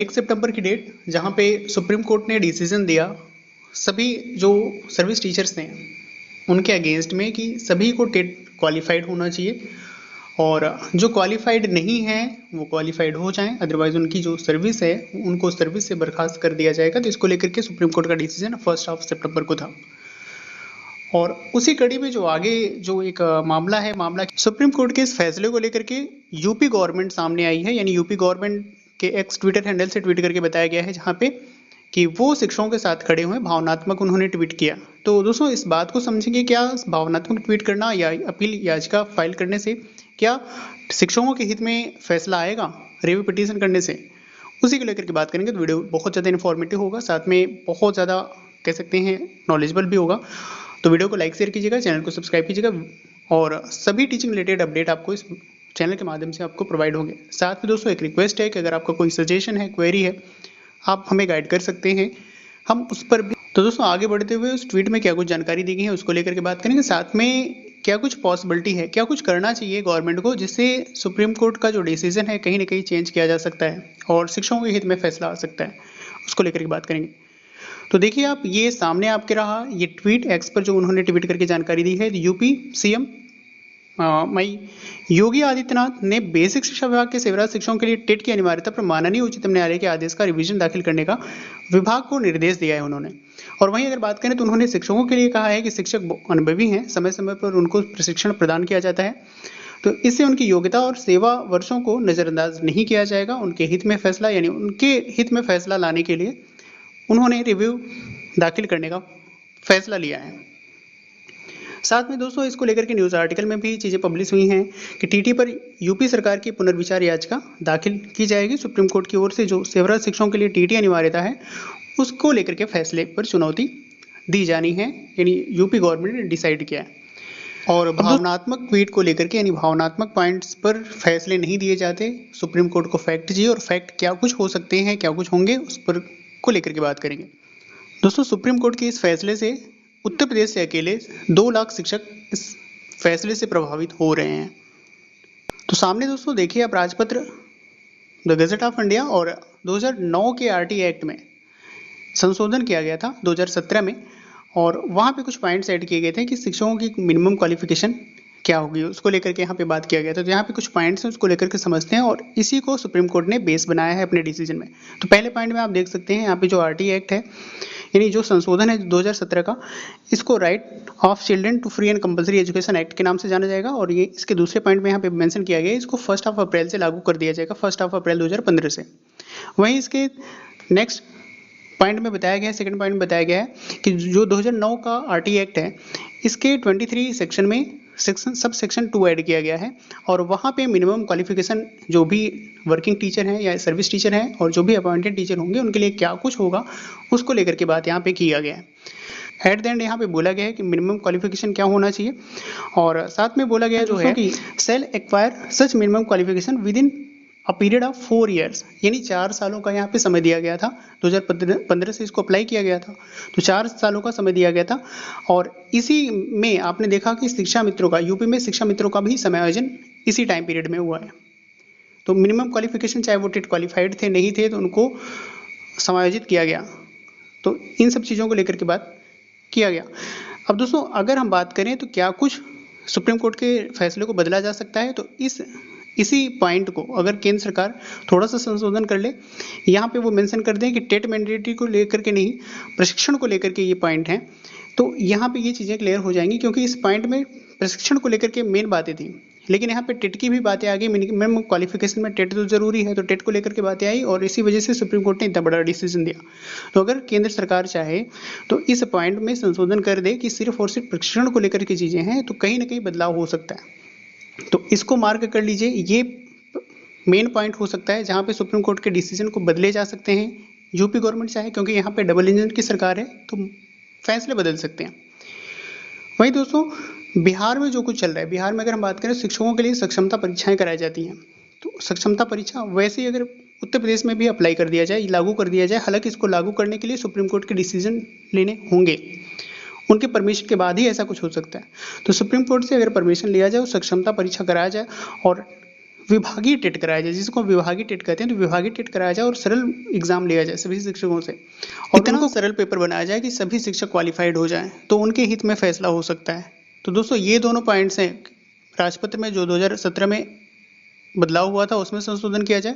1 सितंबर की डेट जहाँ पे सुप्रीम कोर्ट ने डिसीजन दिया सभी जो सर्विस टीचर्स थे उनके अगेंस्ट में कि सभी को टेट क्वालिफाइड होना चाहिए और जो क्वालिफाइड नहीं है वो क्वालिफाइड हो जाएं, अदरवाइज उनकी जो सर्विस है उनको सर्विस से बर्खास्त कर दिया जाएगा। तो इसको लेकर के सुप्रीम कोर्ट का डिसीजन 1 सितंबर को था। और उसी कड़ी में जो आगे जो एक मामला सुप्रीम कोर्ट के इस फैसले को लेकर के यूपी गवर्नमेंट सामने आई है, यानी यूपी गवर्नमेंट के एक्स ट्विटर हैंडल से ट्वीट करके बताया गया है जहाँ पे कि वो शिक्षकों के साथ खड़े हुए, भावनात्मक उन्होंने ट्वीट किया। तो दोस्तों इस बात को समझेंगे, क्या भावनात्मक ट्वीट करना या अपील याचिका फाइल करने से क्या शिक्षकों के हित में फैसला आएगा रिव्यू पिटीशन करने से, उसी को लेकर के बात करेंगे। तो वीडियो बहुत ज़्यादा इन्फॉर्मेटिव होगा, साथ में बहुत ज़्यादा कह सकते हैं नॉलेजेबल भी होगा। तो वीडियो को लाइक शेयर कीजिएगा, चैनल को सब्सक्राइब कीजिएगा और सभी टीचिंग रिलेटेड अपडेट आपको इस चैनल के माध्यम से आपको प्रोवाइड होंगे। साथ में दोस्तों एक रिक्वेस्ट है कि अगर आपका कोई सजेशन है, क्वेरी है, आप हमें गाइड कर सकते हैं, हम उस पर भी। तो दोस्तों आगे बढ़ते हुए उस ट्वीट में क्या कुछ जानकारी दी गई है उसको लेकर के बात करेंगे, साथ में क्या कुछ पॉसिबिलिटी है, क्या कुछ करना चाहिए गवर्नमेंट को जिससे सुप्रीम कोर्ट का जो डिसीजन है कहीं ना कहीं चेंज किया जा सकता है और शिक्षकों के हित में फैसला आ सकता है, उसको लेकर के बात करेंगे। तो देखिए आप, ये सामने आपके रहा ये ट्वीट एक्स पर जो उन्होंने ट्वीट करके जानकारी दी है। यूपी सीएम मई योगी आदित्यनाथ ने बेसिक शिक्षा विभाग के सेवारत शिक्षकों के लिए टेट की अनिवार्यता पर माननीय उच्चतम न्यायालय के आदेश का रिवीजन दाखिल करने का विभाग को निर्देश दिया है उन्होंने। और वहीं अगर बात करें तो उन्होंने शिक्षकों के लिए कहा है कि शिक्षक अनुभवी हैं, समय समय पर उनको प्रशिक्षण प्रदान किया जाता है, तो इससे उनकी योग्यता और सेवा वर्षों को नजरअंदाज नहीं किया जाएगा। उनके हित में फैसला, यानी उनके हित में फैसला लाने के लिए उन्होंने रिव्यू दाखिल करने का फैसला लिया है। साथ में दोस्तों इसको लेकर के न्यूज़ आर्टिकल में भी चीज़ें पब्लिश हुई हैं कि टीटी पर यूपी सरकार की पुनर्विचार याचिका दाखिल की जाएगी। सुप्रीम कोर्ट की ओर से जो सेवारत शिक्षकों के लिए टीटी अनिवार्यता है उसको लेकर के फैसले पर चुनौती दी जानी है, यानी यूपी गवर्नमेंट ने डिसाइड किया है। और भावनात्मक ट्वीट को लेकर के, यानी भावनात्मक पॉइंट्स पर फैसले नहीं दिए जाते, सुप्रीम कोर्ट को फैक्ट चाहिए और फैक्ट क्या कुछ हो सकते हैं, क्या कुछ होंगे, उस पर को लेकर के बात करेंगे। दोस्तों सुप्रीम कोर्ट के इस फैसले से उत्तर प्रदेश से अकेले 2 लाख शिक्षक इस फैसले से प्रभावित हो रहे हैं। तो सामने दोस्तों देखिए आप राजपत्र द गजट ऑफ इंडिया और 2009 के आरटी एक्ट में संशोधन किया गया था 2017 में, और वहाँ पे कुछ पॉइंट्स ऐड किए गए थे कि शिक्षकों की मिनिमम क्वालिफिकेशन क्या होगी, उसको लेकर के यहाँ पे बात किया गया था। तो यहाँ पे कुछ पॉइंट्स हैं उसको लेकर के समझते हैं और इसी को सुप्रीम कोर्ट ने बेस बनाया है अपने डिसीजन में। तो पहले पॉइंट में आप देख सकते हैं यहाँ पे जो आरटी एक्ट है, यानी जो संशोधन है 2017 का, इसको right of children to free and compulsory education act के नाम से जाना जाएगा। और ये इसके दूसरे पॉइंट में यहाँ पे मेंशन किया गया है, इसको 1 अप्रैल से लागू कर दिया जाएगा, 1 अप्रैल 2015 से। वहीं इसके नेक्स्ट पॉइंट में बताया गया है, सेकंड पॉइंट में बताया गया है कि जो 2009 का आरटी एक्ट है इसके 23 सेक्शन में सब सेक्शन 2 ऐड किया गया है और वहाँ पे मिनिमम क्वालिफिकेशन जो भी वर्किंग टीचर हैं या सर्विस टीचर हैं और जो भी अपॉइंटेड टीचर होंगे उनके लिए क्या कुछ होगा उसको लेकर के बात यहाँ पे किया गया है। एट द एंड यहाँ पे बोला गया है कि मिनिमम क्वालिफिकेशन क्या होना चाहिए, और साथ में बोला गया जो है कि shall acquire such minimum qualification within a period of 4 years, यानी 4 सालों का यहाँ पे समय दिया गया था। 2015 से इसको अप्लाई किया गया था, तो 4 सालों का समय दिया गया था। और इसी में आपने देखा कि शिक्षा मित्रों का, यूपी में शिक्षा मित्रों का भी समायोजन इसी टाइम पीरियड में हुआ है। तो मिनिमम क्वालिफिकेशन चाहे वो टेट क्वालिफाइड थे नहीं थे तो उनको समायोजित किया गया। तो इन सब चीज़ों को लेकर के बात किया गया। अब दोस्तों अगर हम बात करें तो क्या कुछ सुप्रीम कोर्ट के फैसले को बदला जा सकता है, तो इसी पॉइंट को अगर केंद्र सरकार थोड़ा सा संशोधन कर ले, यहाँ पे वो मेंशन कर दें कि टेट मैंडेटरी को लेकर के नहीं, प्रशिक्षण को लेकर के ये पॉइंट हैं, तो यहाँ पे ये चीज़ें क्लियर हो जाएंगी, क्योंकि इस पॉइंट में प्रशिक्षण को लेकर के मेन बातें थी, लेकिन यहाँ पे टेट की भी बातें आ गई। मिनिमम क्वालिफिकेशन में टेट तो जरूरी है, तो टेट को लेकर के बातें आई और इसी वजह से सुप्रीम कोर्ट ने इतना बड़ा डिसीजन दिया। तो अगर केंद्र सरकार चाहे तो इस पॉइंट में संशोधन कर दे कि सिर्फ और सिर्फ प्रशिक्षण को लेकर के चीज़ें हैं, तो कहीं ना कहीं बदलाव हो सकता है। तो इसको मार्क कर लीजिए, ये मेन पॉइंट हो सकता है जहाँ पे सुप्रीम कोर्ट के डिसीजन को बदले जा सकते हैं। यूपी गवर्नमेंट चाहे, क्योंकि यहाँ पे डबल इंजन की सरकार है, तो फैसले बदल सकते हैं। वहीं दोस्तों बिहार में जो कुछ चल रहा है, बिहार में अगर हम बात करें शिक्षकों के लिए सक्षमता परीक्षाएं कराई जाती हैं, तो सक्षमता परीक्षा वैसे ही अगर उत्तर प्रदेश में भी अप्लाई कर दिया जाए, लागू कर दिया जाए, हालांकि इसको लागू करने के लिए सुप्रीम कोर्ट के डिसीजन लेने होंगे, उनके परमिशन के बाद ही ऐसा कुछ हो सकता है। तो सुप्रीम कोर्ट से अगर परमिशन लिया जाए और सक्षमता परीक्षा कराया जाए और विभागीय टेट कराया जाए, जिसको विभागीय टेट कहते हैं, तो विभागीय टेट कराया जाए और सरल एग्जाम लिया जाए सभी शिक्षकों से, और इतना सरल पेपर बनाया जाए कि सभी शिक्षक क्वालिफाइड हो जाएं, तो उनके हित में फैसला हो सकता है। तो दोस्तों ये दोनों पॉइंट्स हैं राजपत्र में जो 2017 में बदलाव हुआ था उसमें संशोधन किया जाए,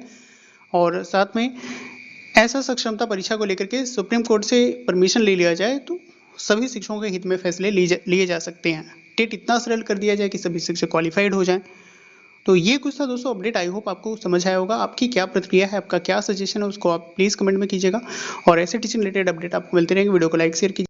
और साथ में ऐसा सक्षमता परीक्षा को लेकर के सुप्रीम कोर्ट से परमिशन ले लिया जाए, तो सभी शिक्षकों के हित में फैसले लिए जा सकते हैं। टेट इतना सरल कर दिया जाए कि सभी शिक्षक क्वालिफाइड हो जाएं। तो ये कुछ था दोस्तों अपडेट, आई होप आपको समझ आया होगा। आपकी क्या प्रतिक्रिया है, आपका क्या सजेशन है, उसको आप प्लीज़ कमेंट में कीजिएगा, और ऐसे टीचिंग रिलेटेड अपडेट आपको मिलते रहेंगे। वीडियो को लाइक शेयर कीजिए।